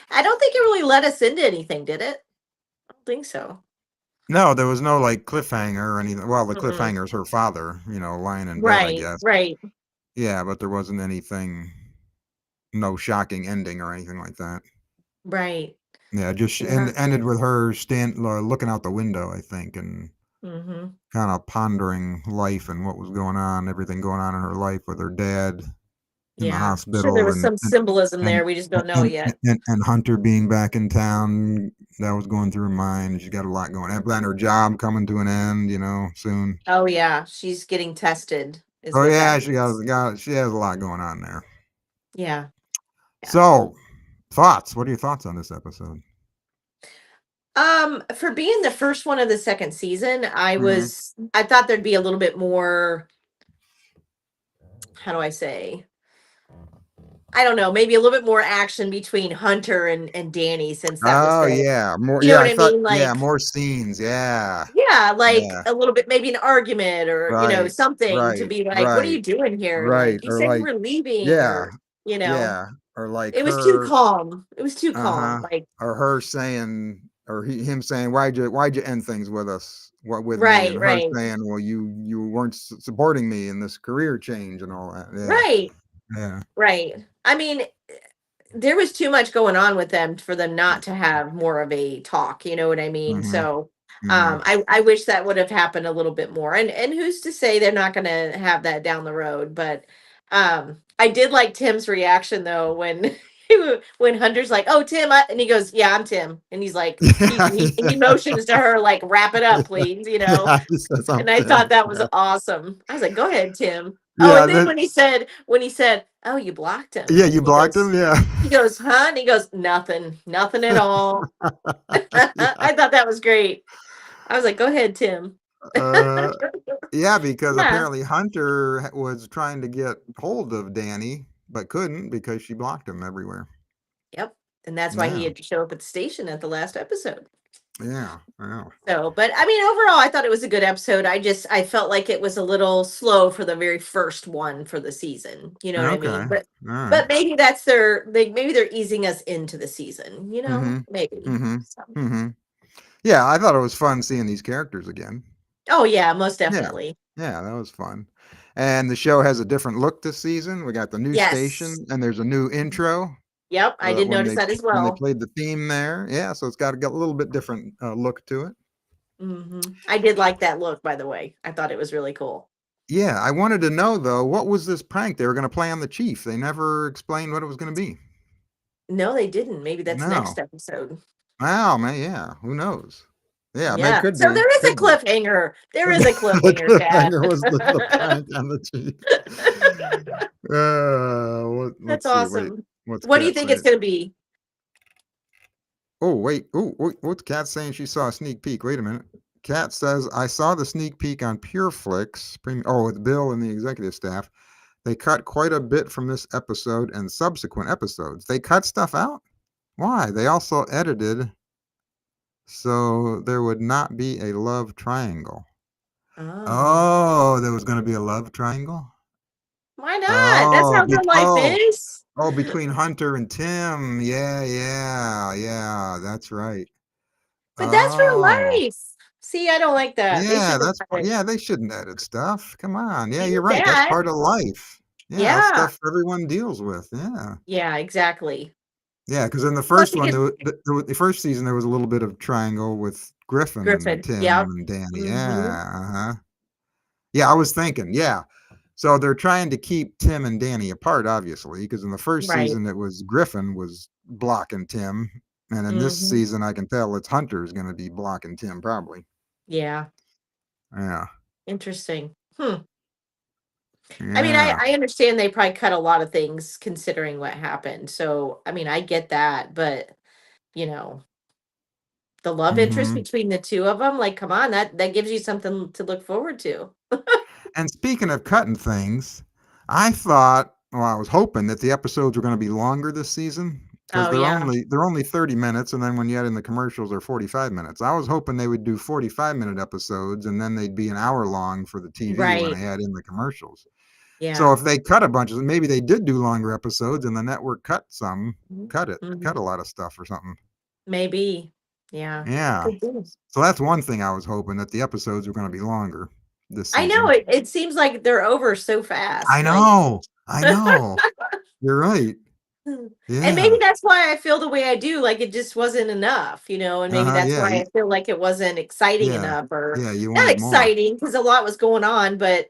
I don't think it really led us into anything, did it? I don't think so. No, there was no like cliffhanger or anything. Well, the Mm-mm. cliffhanger is her father, lying in bed, I Right, guess. right, Yeah, but there wasn't anything, no shocking ending or anything like that. right. Yeah, just Yeah. ended with her looking out the window, I think, and Mm-hmm. kind of pondering life and what was going on, everything going on in her life with her dad in the Yeah. I'm sure there hospital, was some symbolism and there. We just don't know it yet. and Hunter being back in town. That was going through her mind. She's got a lot going on. And her job coming to an end, soon. Oh yeah, she's getting tested, is Oh what that yeah, is. she has a lot going on there. Yeah, yeah. So, thoughts? What are your thoughts on this episode? For being the first one of the second season, Hmm. I thought there'd be a little bit more, how do I say? I don't know, maybe a little bit more action between Hunter and Danny, since that was Oh the, yeah, more. you know Yeah, what I I thought. mean? Yeah, Like, more scenes. Yeah, yeah, like yeah. a little bit, maybe an argument, or, Right, something to right, be like, what are right, you doing here? right. Like, you Or said you like, were leaving, yeah, or, yeah. Or like it was too her. calm. It was too calm. Uh-huh. Like, Or her saying, or him saying, why'd you end things with us, what with me? right, And her right. saying, well, you weren't supporting me in this career change and all that. Yeah, Right, yeah. right. I mean, there was too much going on with them for them not to have more of a talk, you know what I mean? Mm-hmm. So, Mm-hmm. I wish that would have happened a little bit more. And who's to say they're not going to have that down the road? But I did like Tim's reaction though, when when Hunter's like, "Oh, Tim," and he goes, "Yeah, I'm Tim," and he's like, he motions to her like, "Wrap it up, please," Yeah, he said And I something. thought that was Yeah, awesome. I was like, "Go ahead, Tim." Oh, yeah. and then when he said, "Oh, you blocked him." Yeah, you blocked him? Yeah. He goes, "Huh?" And he goes, "Nothing, nothing at all." Yeah. I thought that was great. I was like, "Go ahead, Tim." Uh, yeah, because Yeah. apparently Hunter was trying to get hold of Danny, but couldn't because she blocked him everywhere. Yep. And that's why he Yeah. had to show up at the station at the last episode. Yeah. Yeah. So, but I mean, overall, I thought it was a good episode. I felt like it was a little slow for the very first one for the season. You know what I Okay. mean? All right. But maybe that's maybe they're easing us into the season. Mm-hmm. Maybe. Mm-hmm. So, Mm-hmm. Yeah, I thought it was fun seeing these characters again. oh yeah, most Yeah. definitely. Yeah, that was fun. And the show has a different look this season. We got the new Yes. station and there's a new intro Yep. I did when notice that as they well. played the theme there. Yeah, so it's got a little bit different look to it. I did like that look, by the way. I thought it was really cool. Yeah, I wanted to know though, what was this prank they were going to play on the chief? They never explained what it was going to be. No, they didn't. Maybe that's next No. episode. Wow, man, yeah, who knows? Yeah, I mean, it Yeah. could So be, there is a could be. cliffhanger. There is a The cliffhanger, Cat. cliffhanger was the prank on the chief. That's Let's see. awesome. What's What do you Cat think it's saying? going to be? Oh, wait. Oh, what's Cat saying? She saw a sneak peek. Wait a minute. Cat says, I saw the sneak peek on PureFlix. With Bill and the executive staff. They cut quite a bit from this episode and subsequent episodes. They cut stuff out? Why? They also edited so there would not be a love triangle. Oh, Oh, there was going to be a love triangle? why not? That's Oh, how real life is. between Hunter and Tim. Yeah, yeah, yeah, that's right. But that's real Oh, life. See, I don't like that. They yeah, should have done it. yeah, they shouldn't edit stuff. Come on. Yeah, you're You right. That's can. part of life. Yeah, that's Yeah. stuff everyone deals with. Yeah. Yeah, exactly. Yeah, because in the Plus first it one, gets the first season, there was a little bit of triangle with Griffin and Griffin. Tim Yep. and Danny. hmm Yeah, uh-huh. Yeah, I was thinking, yeah. So they're trying to keep Tim and Danny apart, obviously, because in the first Right. season it was Griffin was blocking Tim, and in this hmm season I can tell it's Hunter's going to be blocking Tim probably. Yeah. Yeah, Interesting. I mean, yeah. I understand they probably cut a lot of things considering what happened. So, I mean, I get that, but you know, the love interest Hmm. between the two of them, like, come on, that gives you something to look forward to. And speaking of cutting things, I was hoping that the episodes were going to be longer this season because Oh yeah. they're only 30 minutes, and then when you add in the commercials, they're 45 minutes. I was hoping they would do 45-minute episodes, and then they'd be an hour long for the TV when Right. they add in the commercials. So Yeah. if they cut a bunch of, maybe they did do longer episodes, and the network cut some, Mhm. cut Mhm. a lot of stuff or something. Maybe. Yeah. Yeah. Could be. So that's one thing I was hoping that the episodes were going to be longer this I know season. it seems like they're over so I fast. Like know. I know. You're right. and maybe Yeah. that's why I feel the way I do. Like it just wasn't enough, and maybe Uh-huh. that's Yeah. why I feel like it wasn't exciting Yeah. enough or Yeah. You not wanted more. exciting because a lot was going on, but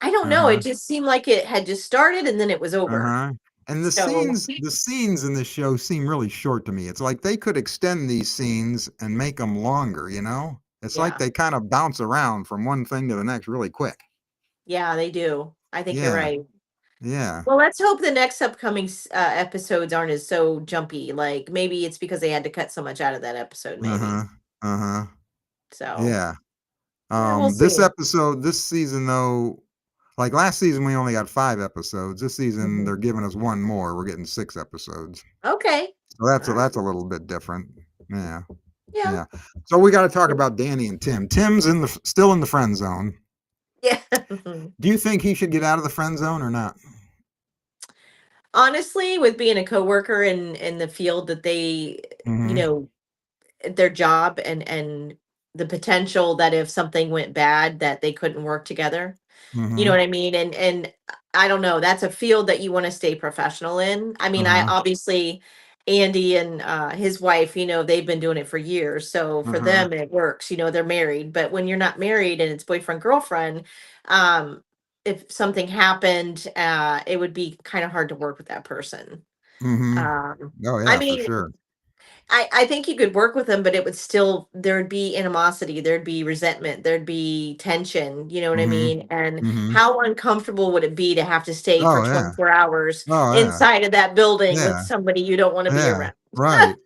I don't know. It Uh-huh. just seemed like it had just started and then it was over. Uh-huh. And So the scenes in the show seem really short to me. It's like they could extend these scenes and make them longer, you know? It's like yeah. they kind of bounce around from one thing to the next really quick. Yeah, they do. I think you're Yeah. right. Yeah. Well, let's hope the next upcoming episodes aren't as so jumpy. Like maybe it's because they had to cut so much out of that episode. Maybe Uh-huh. Uh-huh. so. Yeah. Yeah, we'll This see. episode, this season though, like last season we only got 5 episodes. This season Mhm. they're giving us one more. We're getting 6 episodes. Okay. So All right. that's a little bit different. Yeah. Yeah. Yeah. So we got to talk about Danny and Tim. Tim's still in the friend zone. Yeah. Do you think he should get out of the friend zone or not? Honestly, with being a coworker in the field that they, you Mhm. know, their job and the potential that if something went bad that they couldn't work together. You know what Mhm. I mean? And I don't know, that's a field that you want to stay professional in. I mean, I Uh-huh. obviously Andy and his wife, they've been doing it for years. So for Uh-huh. them it works, they're married. But when you're not married and it's boyfriend girlfriend, um if something happened, it would be kind of hard to work with that person. Mhm. Um Oh I yeah, for mean, sure. I think you could work with them, but it would still, there would be animosity, there'd be resentment, there'd be tension, you know what I Mhm. mean? And Mhm. how uncomfortable would it be to have to stay for Oh, yeah. 24 hours Oh, yeah. inside of that building with Yeah. somebody you don't want to be Yeah. around? Right.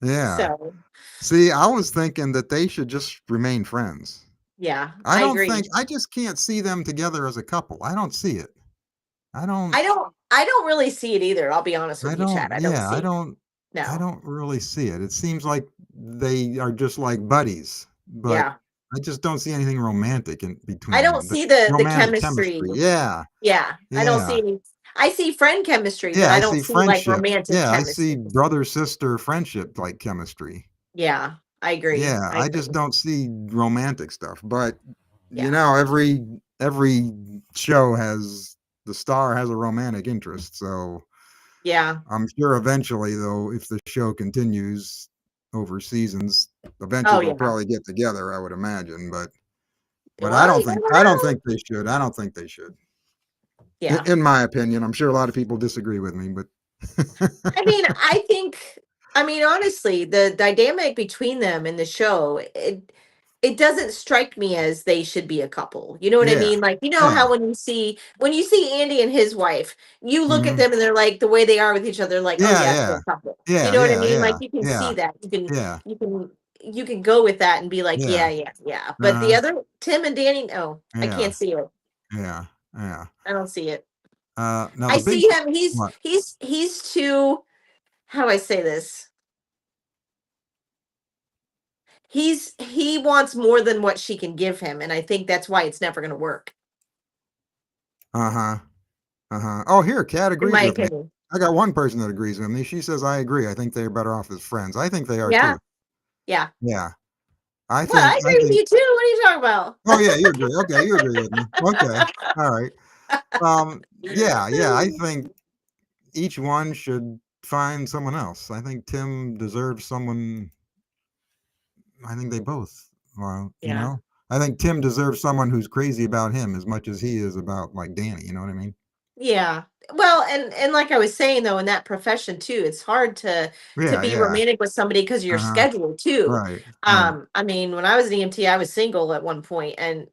Yeah. So, See, I was thinking that they should just remain friends. yeah, I agree. I just can't see them together as a couple. I don't see it. I don't I don't really see it either. I'll be honest I with you, Chad. don't I don't yeah, see it. I No. don't really see it. It seems like they are just like buddies, but Yeah. I just don't see anything romantic in I between don't them. The see the romantic chemistry. chemistry. Yeah. Yeah. I don't Yeah. see any. I see friend chemistry, but Yeah, I I don't see see like friendship. romantic Yeah, I see chemistry. brother-sister friendship like chemistry. Yeah, I agree. Yeah, I I just agree. don't see romantic stuff, but, Yeah. every show has the star has a romantic interest, so Yeah. I'm sure eventually, though, if the show continues over seasons, eventually Oh they'll yeah. probably get together, I would imagine, but Well, you I never don't know. think they should. I don't think they should. Yeah. In my opinion, I'm sure a lot of people disagree with me, but I mean, I mean, honestly, the dynamic between them in the show, it doesn't strike me as they should be a couple. You know what I yeah. mean? Like, you know Yeah. how when you see Andy and his wife, you look at Mhm. them and they're like the way they are with each other, like, oh Yeah, yeah, they're yeah. a couple. You Yeah, know what I yeah, mean? Like yeah, you can yeah, see that. yeah, You can go with that and be like, yeah, yeah, yeah, yeah. But the uh-huh, other Tim and Danny, no, I yeah, can't see it. yeah, yeah. I don't see it. Now I the big see him. what? He's too. How do I say this? He wants more than what she can give him, and I think that's why it's never going to work, Uh-huh, uh-huh. Oh, here, Kat in agrees my with me. opinion. I got one person that agrees with me. She says, "I agree. I think they're better off as friends." I think they are Yeah, too. yeah. Yeah. Well, I I agree with think you too. What are you talking about? Oh, yeah, you agree. Okay, you agree with me. Okay. All right. Yeah, yeah, I think each one should find someone else. I think Tim deserves someone I think they both, Yeah. I think Tim deserves someone who's crazy about him as much as he is about, like, Danny, you know what I mean? Yeah. Well, and like I was saying though, in that profession too, it's hard to Yeah, be yeah. romantic with somebody because of your Uh-huh. schedule too. Right, right. I mean, when I was an EMT, I was single at one point, and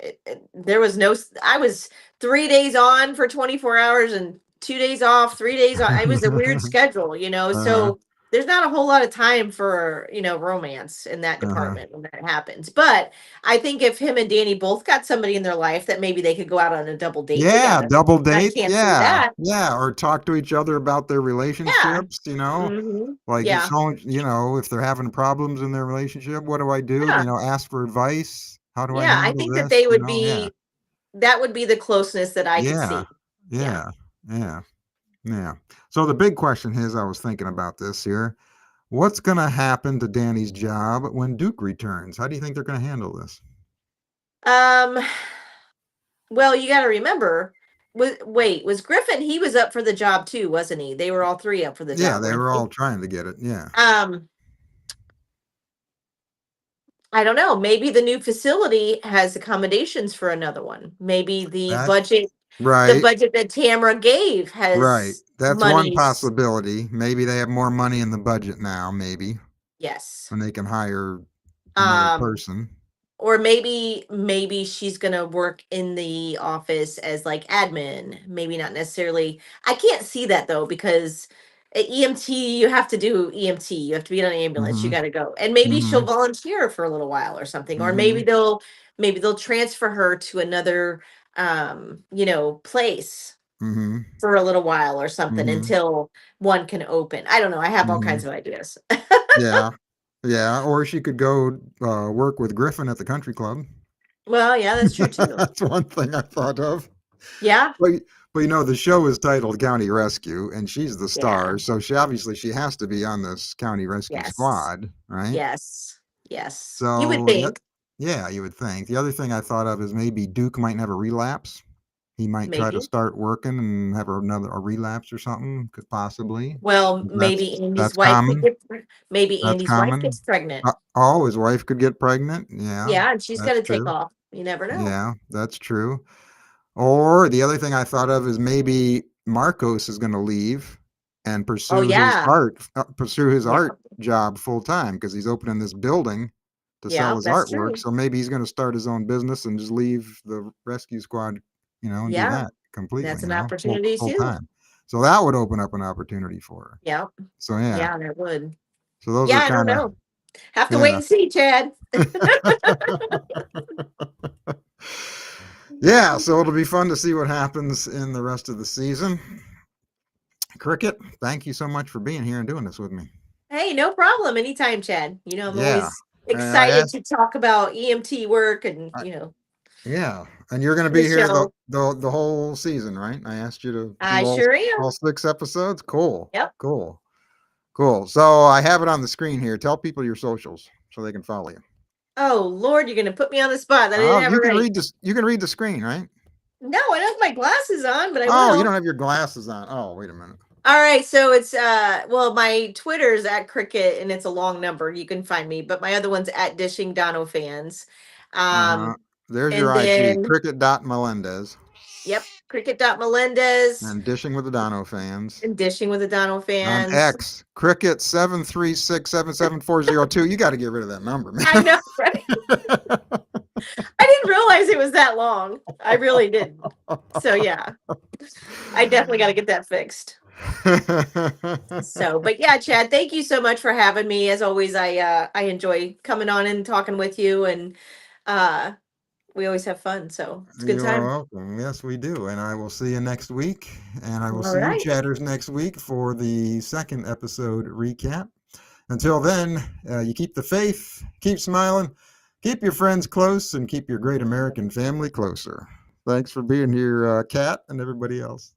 there was no. I was 3 days on for 24 hours and 2 days off, 3 days on. It was a weird schedule, you know. Uh-huh, So there's not a whole lot of time for romance in that uh-huh. department when that happens. But I think if him and Danny both got somebody in their life that maybe they could go out on a double date Yeah, together. double I dates, can't see yeah, that. yeah, or talk to each other about their Yeah. relationships, Mhm. like, if Yeah. someone if they're having problems in their relationship, what do I do? Yeah. Ask for advice. How do I Yeah. I handle think that this? they would Yeah. be that would be the closeness that I could Yeah. see. Yeah. Yeah. Yeah. Yeah. So the big question is, I was thinking about this here. What's gonna happen to Danny's job when Duke returns? How do you think they're gonna handle this? Um, well, you got to remember, was Griffin? He was up for the job too, wasn't he? They were all three up for the Yeah, job, they weren't were they? all trying to get it. Yeah. Um, I don't know. Maybe the new facility has accommodations for another one. Maybe That's the right. budget that Tamara gave Right. has That's one monies. possibility. Maybe they have more money in the budget now, maybe, Yes. and they can hire another Um, person. or maybe she's gonna work in the office as like admin, maybe not necessarily. I can't see that though, because at EMT you have to do EMT, you have to be on an ambulance, you Mhm. got to go, and maybe she'll Mhm. volunteer for a little while or something, or Mhm. maybe they'll transfer her to another place Mhm. for a little while or something Mhm. until one can open. I don't know, I have all kinds Mhm. of ideas. Yeah. Yeah, or she could go, work with Griffin at the country club. Well, yeah, that's true too. That's one thing I thought of. Yeah. But the show is titled County Rescue, and she's the Yeah. star, so she has to be on this county rescue Yes. squad, right? Yes. Yes. You would So, think, yeah, you would think. The other thing I thought of is maybe Duke might have a relapse. He might try to maybe. start working and have a relapse or something, could possibly. Well, That's common. Maybe That's Andy's wife common. gets pregnant. Oh, his wife could get pregnant. Yeah, Yeah, and she's that's gonna take true. off. You never know. Yeah, that's true. Or the other thing I thought of is maybe Marcos is gonna leave and Oh, yeah. pursue his Yeah. art job full time because he's opening this building to sell Yeah, his that's artwork. true. So maybe he's going to start his own business and just leave the rescue squad, and do Yeah. that completely, That's an opportunity full too. time. So that would open up an opportunity for her. Yeah. So yeah, Yeah, that would. so those Yeah, are I don't kind of know. Have to wait yeah. and see, Chad. Yeah, so it'll be fun to see what happens in the rest of the season. Cricket, thank you so much for being here and doing this with me. Hey, no problem. Anytime, Chad. I'm Yeah, always and I excited asked, to talk about EMT work and, I, yeah, and you're going to the be here show. the whole season, right? I asked you to I do sure all am. 6 episodes. Cool, Yep. cool, cool. So I have it on the screen here. Tell people your socials so they can follow you. Oh, Lord, you're going to put me on the spot. I didn't Oh, have it right. You can read the screen, right? No, I don't have my glasses on, but I Oh, you will. don't have your glasses on. Oh, wait a minute. All right, so it's well, my Twitter's at Cricket and it's a long number. You can find me, but my other one's at Dishing Dono Fans. Uh-huh. Um, There's your and IG, then cricket.melendez, yep, Cricket.Melendez and Dishing with the Dono fans. and Dishing with the Dono On Fans. X, Cricket 736777402. You got to get rid of that number, man. I know, right? I didn't realize it was that long. I really didn't. So yeah, I definitely got to get that fixed. So, but yeah, Chad, thank you so much for having me. As always, I enjoy coming on and talking with you, and uh we always have fun. So it's a good You are time. welcome. Yes, we do. And I will see you next week. And I will All see you right. chatters next week for the second episode recap. Until then, you keep the faith, keep smiling, keep your friends close, and keep your great American family closer. Thanks for being here, Kat, and everybody else.